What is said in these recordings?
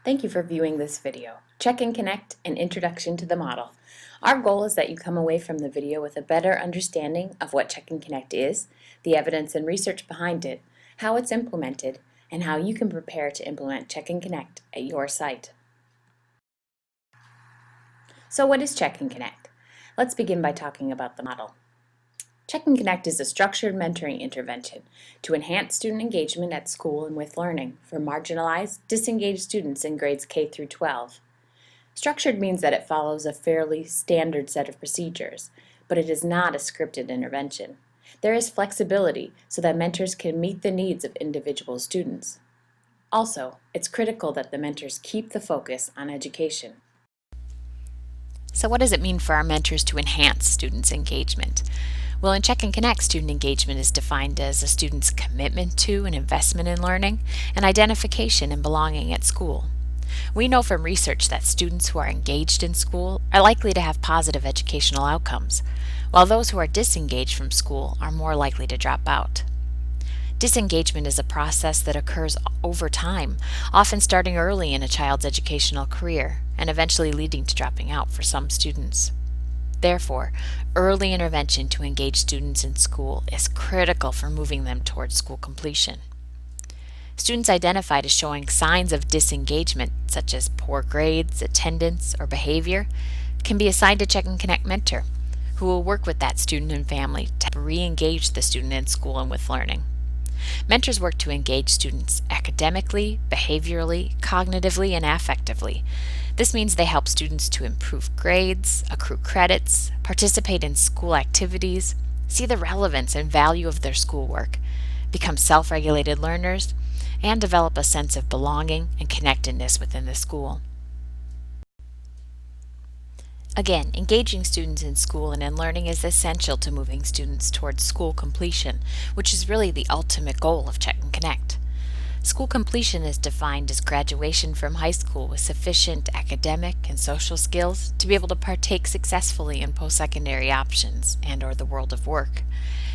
Thank you for viewing this video, Check and Connect, an Introduction to the Model. Our goal is that you come away from the video with a better understanding of what Check and Connect is, the evidence and research behind it, how it's implemented, and how you can prepare to implement Check and Connect at your site. So what is Check and Connect? Let's begin by talking about the model. Check and Connect is a structured mentoring intervention to enhance student engagement at school and with learning for marginalized, disengaged students in grades K through 12. Structured means that it follows a fairly standard set of procedures, but it is not a scripted intervention. There is flexibility so that mentors can meet the needs of individual students. Also, it's critical that the mentors keep the focus on education. So what does it mean for our mentors to enhance students' engagement? Well, in Check and Connect, student engagement is defined as a student's commitment to and investment in learning and identification and belonging at school. We know from research that students who are engaged in school are likely to have positive educational outcomes, while those who are disengaged from school are more likely to drop out. Disengagement is a process that occurs over time, often starting early in a child's educational career and eventually leading to dropping out for some students. Therefore, early intervention to engage students in school is critical for moving them towards school completion. Students identified as showing signs of disengagement, such as poor grades, attendance, or behavior, can be assigned a Check and Connect mentor, who will work with that student and family to re-engage the student in school and with learning. Mentors work to engage students academically, behaviorally, cognitively, and affectively. This means they help students to improve grades, accrue credits, participate in school activities, see the relevance and value of their schoolwork, become self-regulated learners, and develop a sense of belonging and connectedness within the school. Again, engaging students in school and in learning is essential to moving students towards school completion, which is really the ultimate goal of Check and Connect. School completion is defined as graduation from high school with sufficient academic and social skills to be able to partake successfully in post-secondary options and/or the world of work.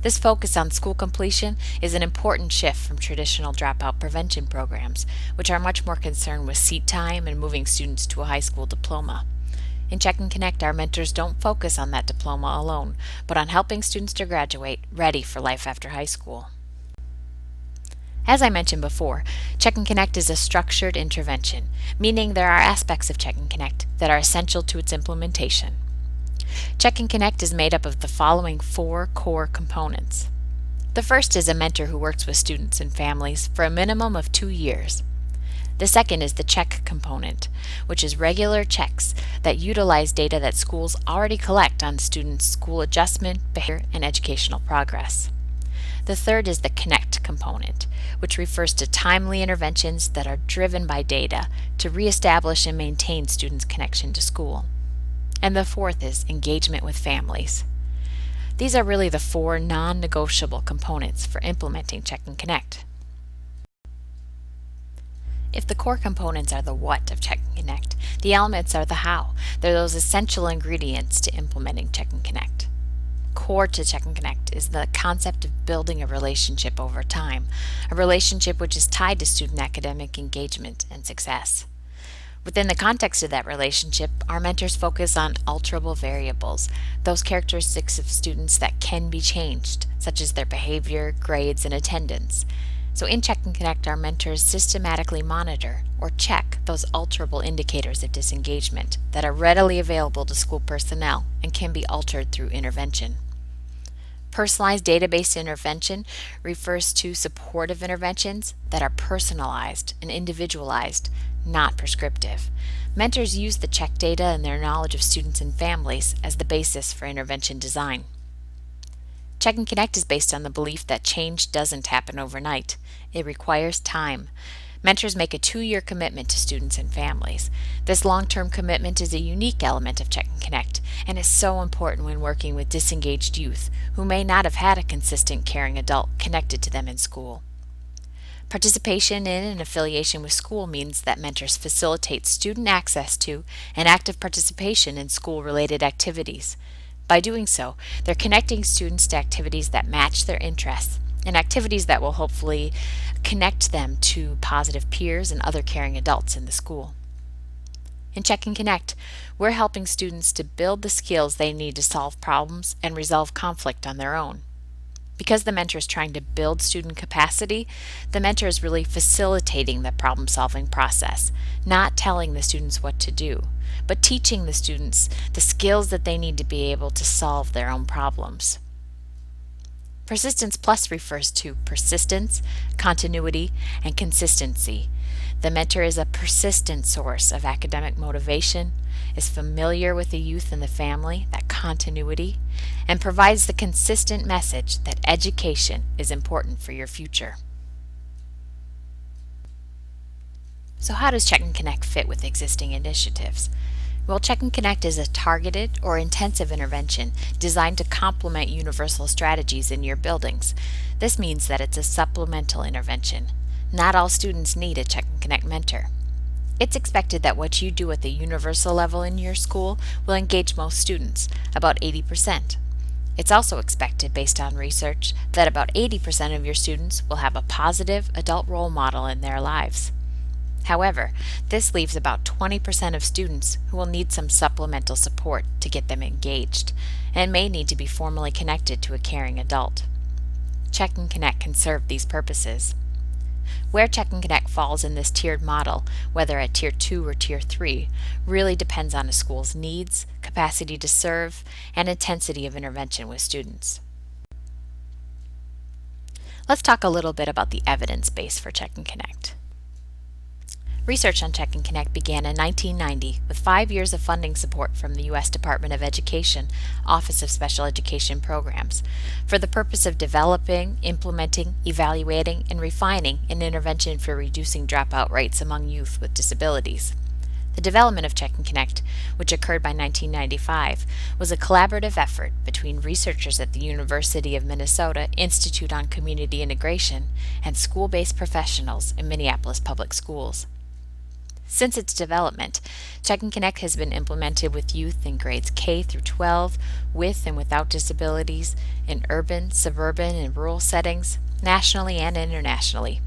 This focus on school completion is an important shift from traditional dropout prevention programs, which are much more concerned with seat time and moving students to a high school diploma. In Check and Connect, our mentors don't focus on that diploma alone, but on helping students to graduate ready for life after high school. As I mentioned before, Check and Connect is a structured intervention, meaning there are aspects of Check and Connect that are essential to its implementation. Check and Connect is made up of the following 4 core components. The first is a mentor who works with students and families for a minimum of 2 years. The second is the check component, which is regular checks that utilize data that schools already collect on students' school adjustment, behavior, and educational progress. The third is the connect component, which refers to timely interventions that are driven by data to reestablish and maintain students' connection to school. And the fourth is engagement with families. These are really the 4 non-negotiable components for implementing Check and Connect. If the core components are the what of Check and Connect, the elements are the how. They're those essential ingredients to implementing Check and Connect. Core to Check and Connect is the concept of building a relationship over time, a relationship which is tied to student academic engagement and success. Within the context of that relationship, our mentors focus on alterable variables, those characteristics of students that can be changed, such as their behavior, grades, and attendance. So in Check and Connect, our mentors systematically monitor or check those alterable indicators of disengagement that are readily available to school personnel and can be altered through intervention. Personalized database intervention refers to supportive interventions that are personalized and individualized, not prescriptive. Mentors use the check data and their knowledge of students and families as the basis for intervention design. Check and Connect is based on the belief that change doesn't happen overnight. It requires time. Mentors make a 2-year commitment to students and families. This long-term commitment is a unique element of Check and Connect and is so important when working with disengaged youth who may not have had a consistent caring adult connected to them in school. Participation in and affiliation with school means that mentors facilitate student access to and active participation in school-related activities. By doing so, they're connecting students to activities that match their interests and activities that will hopefully connect them to positive peers and other caring adults in the school. In Check and Connect, we're helping students to build the skills they need to solve problems and resolve conflict on their own. Because the mentor is trying to build student capacity, the mentor is really facilitating the problem-solving process, not telling the students what to do, but teaching the students the skills that they need to be able to solve their own problems. Persistence Plus refers to persistence, continuity, and consistency. The mentor is a persistent source of academic motivation, is familiar with the youth and the family, that continuity, and provides the consistent message that education is important for your future. So how does Check and Connect fit with existing initiatives? Well, Check and Connect is a targeted or intensive intervention designed to complement universal strategies in your buildings. This means that it's a supplemental intervention. Not all students need a Check and Connect mentor. It's expected that what you do at the universal level in your school will engage most students, about 80%. It's also expected, based on research, that about 80% of your students will have a positive adult role model in their lives. However, this leaves about 20% of students who will need some supplemental support to get them engaged and may need to be formally connected to a caring adult. Check and Connect can serve these purposes. Where Check and Connect falls in this tiered model, whether at Tier 2 or Tier 3, really depends on a school's needs, capacity to serve, and intensity of intervention with students. Let's talk a little bit about the evidence base for Check and Connect. Research on Check and Connect began in 1990 with 5 years of funding support from the U.S. Department of Education, Office of Special Education Programs, for the purpose of developing, implementing, evaluating, and refining an intervention for reducing dropout rates among youth with disabilities. The development of Check and Connect, which occurred by 1995, was a collaborative effort between researchers at the University of Minnesota Institute on Community Integration and school-based professionals in Minneapolis Public Schools. Since its development, Check and Connect has been implemented with youth in grades K through 12, with and without disabilities, in urban, suburban, and rural settings, nationally and internationally.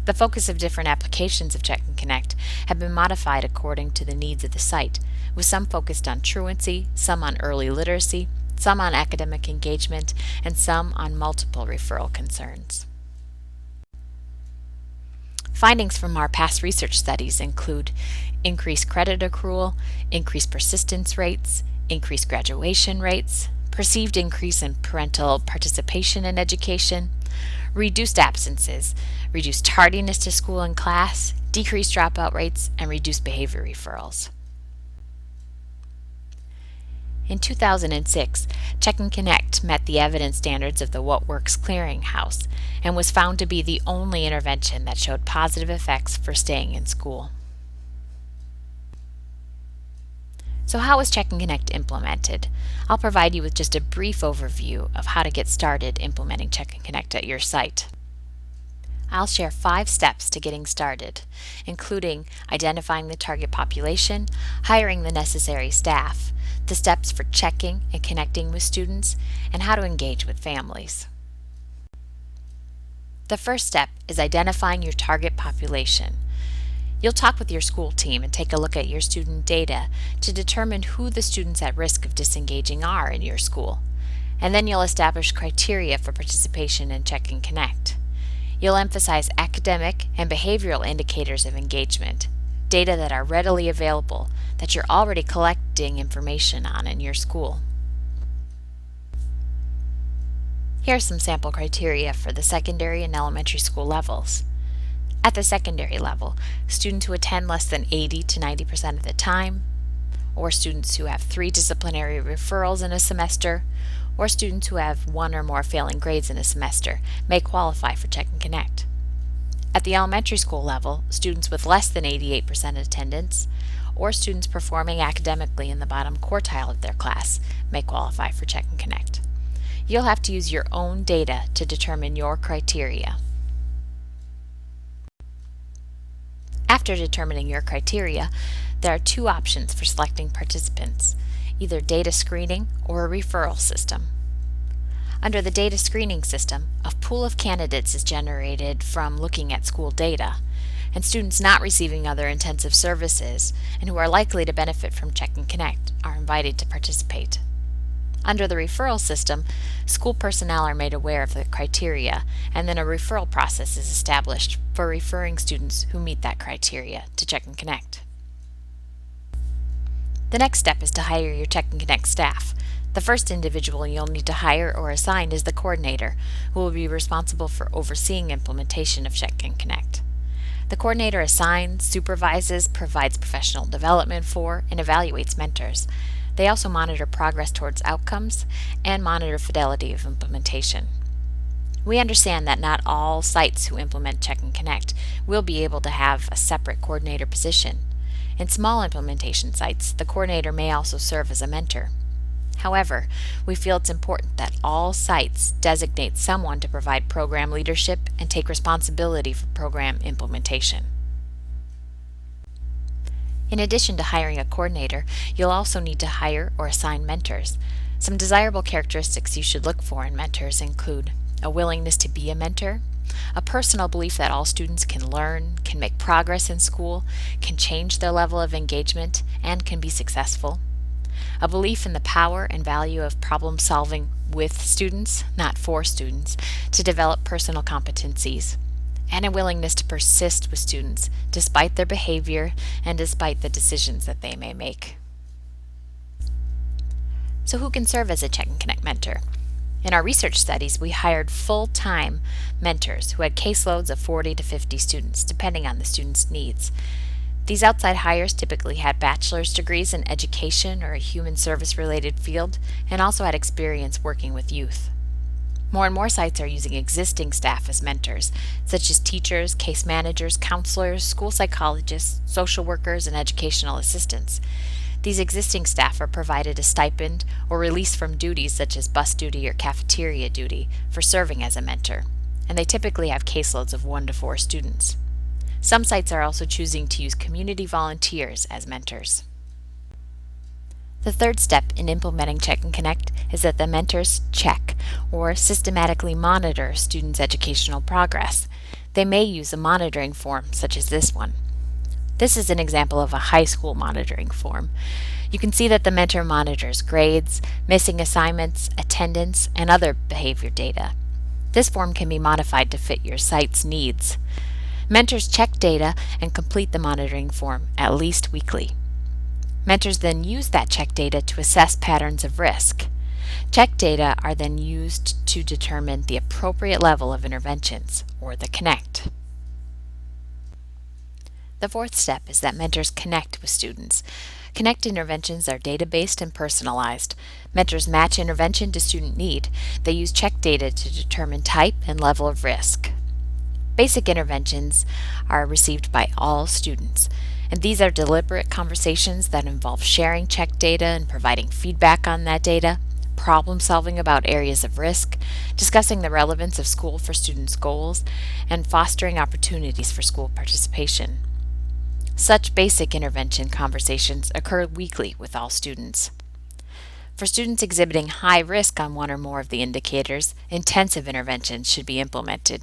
The focus of different applications of Check and Connect have been modified according to the needs of the site, with some focused on truancy, some on early literacy, some on academic engagement, and some on multiple referral concerns. Findings from our past research studies include increased credit accrual, increased persistence rates, increased graduation rates, perceived increase in parental participation in education, reduced absences, reduced tardiness to school and class, decreased dropout rates, and reduced behavior referrals. In 2006, Check and Connect met the evidence standards of the What Works Clearinghouse and was found to be the only intervention that showed positive effects for staying in school. So how is Check and Connect implemented? I'll provide you with just a brief overview of how to get started implementing Check and Connect at your site. I'll share 5 steps to getting started, including identifying the target population, hiring the necessary staff, the steps for checking and connecting with students, and how to engage with families. The first step is identifying your target population. You'll talk with your school team and take a look at your student data to determine who the students at risk of disengaging are in your school. And then you'll establish criteria for participation in Check and Connect. You'll emphasize academic and behavioral indicators of engagement, data that are readily available, that you're already collecting information on in your school. Here are some sample criteria for the secondary and elementary school levels. At the secondary level, students who attend less than 80 to 90% of the time, or students who have 3 disciplinary referrals in a semester, or students who have 1 or more failing grades in a semester may qualify for Check and Connect. At the elementary school level, students with less than 88% attendance, or students performing academically in the bottom quartile of their class may qualify for Check and Connect. You'll have to use your own data to determine your criteria. After determining your criteria, there are 2 options for selecting participants, either data screening or a referral system. Under the data screening system, a pool of candidates is generated from looking at school data, and students not receiving other intensive services and who are likely to benefit from Check and Connect are invited to participate. Under the referral system, school personnel are made aware of the criteria, and then a referral process is established for referring students who meet that criteria to Check and Connect. The next step is to hire your Check and Connect staff. The first individual you'll need to hire or assign is the coordinator, who will be responsible for overseeing implementation of Check and Connect. The coordinator assigns, supervises, provides professional development for, and evaluates mentors. They also monitor progress towards outcomes and monitor fidelity of implementation. We understand that not all sites who implement Check and Connect will be able to have a separate coordinator position. In small implementation sites, the coordinator may also serve as a mentor. However, we feel it's important that all sites designate someone to provide program leadership and take responsibility for program implementation. In addition to hiring a coordinator, you'll also need to hire or assign mentors. Some desirable characteristics you should look for in mentors include a willingness to be a mentor, a personal belief that all students can learn, can make progress in school, can change their level of engagement, and can be successful, a belief in the power and value of problem solving with students, not for students, to develop personal competencies, and a willingness to persist with students despite their behavior and despite the decisions that they may make. So who can serve as a Check and Connect mentor? In our research studies, we hired full-time mentors who had caseloads of 40 to 50 students, depending on the student's needs. These outside hires typically had bachelor's degrees in education or a human service related field and also had experience working with youth. More and more sites are using existing staff as mentors, such as teachers, case managers, counselors, school psychologists, social workers, and educational assistants. These existing staff are provided a stipend or released from duties such as bus duty or cafeteria duty for serving as a mentor, and they typically have caseloads of 1 to 4 students. Some sites are also choosing to use community volunteers as mentors. The third step in implementing Check and Connect is that the mentors check or systematically monitor students' educational progress. They may use a monitoring form such as this one. This is an example of a high school monitoring form. You can see that the mentor monitors grades, missing assignments, attendance, and other behavior data. This form can be modified to fit your site's needs. Mentors check data and complete the monitoring form at least weekly. Mentors then use that check data to assess patterns of risk. Check data are then used to determine the appropriate level of interventions, or the connect. The fourth step is that mentors connect with students. Connect interventions are data-based and personalized. Mentors match intervention to student need. They use check data to determine type and level of risk. Basic interventions are received by all students, and these are deliberate conversations that involve sharing check data and providing feedback on that data, problem solving about areas of risk, discussing the relevance of school for students' goals, and fostering opportunities for school participation. Such basic intervention conversations occur weekly with all students. For students exhibiting high risk on one or more of the indicators, intensive interventions should be implemented.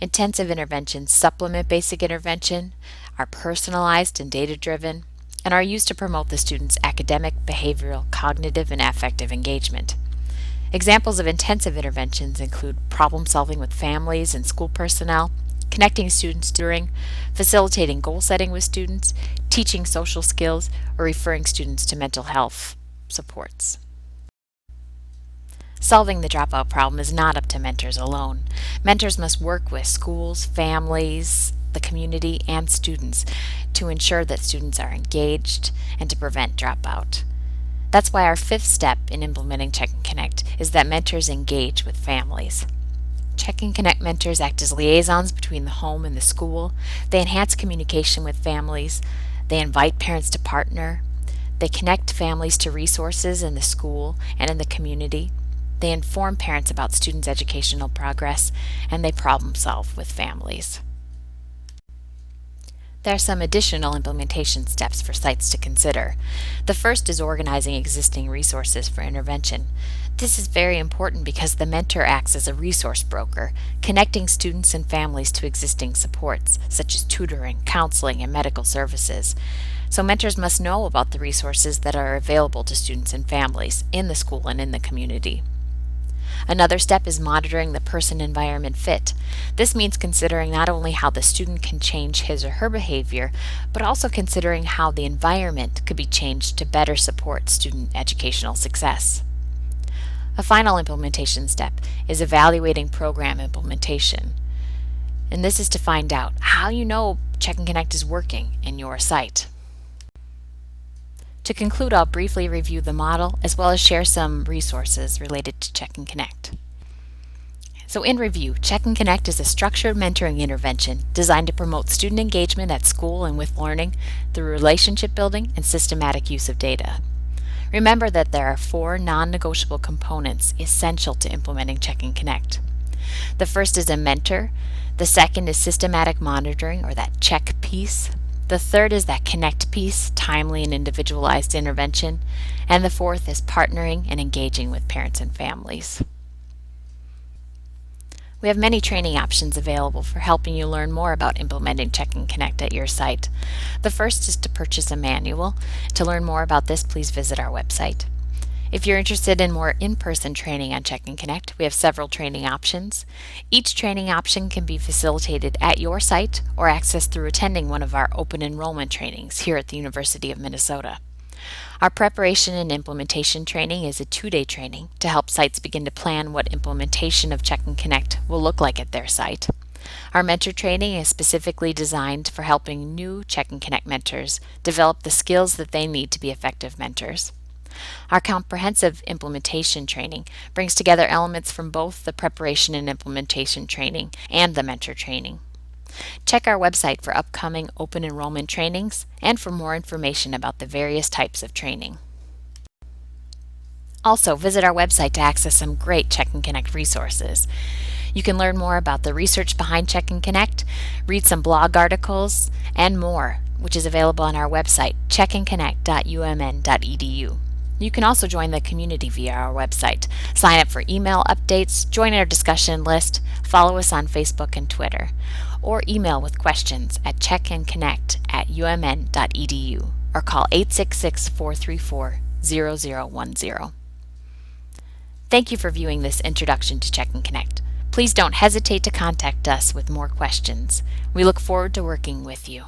Intensive interventions supplement basic intervention, are personalized and data-driven, and are used to promote the student's academic, behavioral, cognitive, and affective engagement. Examples of intensive interventions include problem solving with families and school personnel, connecting students during, facilitating goal setting with students, teaching social skills, or referring students to mental health supports. Solving the dropout problem is not up to mentors alone. Mentors must work with schools, families, the community, and students to ensure that students are engaged and to prevent dropout. That's why our fifth step in implementing Check and Connect is that mentors engage with families. Check and Connect mentors act as liaisons between the home and the school. They enhance communication with families. They invite parents to partner. They connect families to resources in the school and in the community. They inform parents about students' educational progress, and they problem solve with families. There are some additional implementation steps for sites to consider. The first is organizing existing resources for intervention. This is very important because the mentor acts as a resource broker, connecting students and families to existing supports, such as tutoring, counseling, and medical services. So mentors must know about the resources that are available to students and families in the school and in the community. Another step is monitoring the person-environment fit. This means considering not only how the student can change his or her behavior, but also considering how the environment could be changed to better support student educational success. A final implementation step is evaluating program implementation. And this is to find out how you know Check and Connect is working in your site. To conclude, I'll briefly review the model as well as share some resources related to Check and Connect. So in review, Check and Connect is a structured mentoring intervention designed to promote student engagement at school and with learning through relationship building and systematic use of data. Remember that there are 4 non-negotiable components essential to implementing Check and Connect. The first is a mentor, the second is systematic monitoring, or that check piece. The third is that connect piece, timely and individualized intervention, and the fourth is partnering and engaging with parents and families. We have many training options available for helping you learn more about implementing Check and Connect at your site. The first is to purchase a manual. To learn more about this, please visit our website. If you're interested in more in-person training on Check and Connect, we have several training options. Each training option can be facilitated at your site or accessed through attending one of our open enrollment trainings here at the University of Minnesota. Our preparation and implementation training is a 2-day training to help sites begin to plan what implementation of Check and Connect will look like at their site. Our mentor training is specifically designed for helping new Check and Connect mentors develop the skills that they need to be effective mentors. Our comprehensive implementation training brings together elements from both the preparation and implementation training and the mentor training. Check our website for upcoming open enrollment trainings and for more information about the various types of training. Also, visit our website to access some great Check and Connect resources. You can learn more about the research behind Check and Connect, read some blog articles, and more, which is available on our website, checkandconnect.umn.edu. You can also join the community via our website, sign up for email updates, join our discussion list, follow us on Facebook and Twitter, or email with questions at checkandconnect@umn.edu or call 866-434-0010. Thank you for viewing this introduction to Check and Connect. Please don't hesitate to contact us with more questions. We look forward to working with you.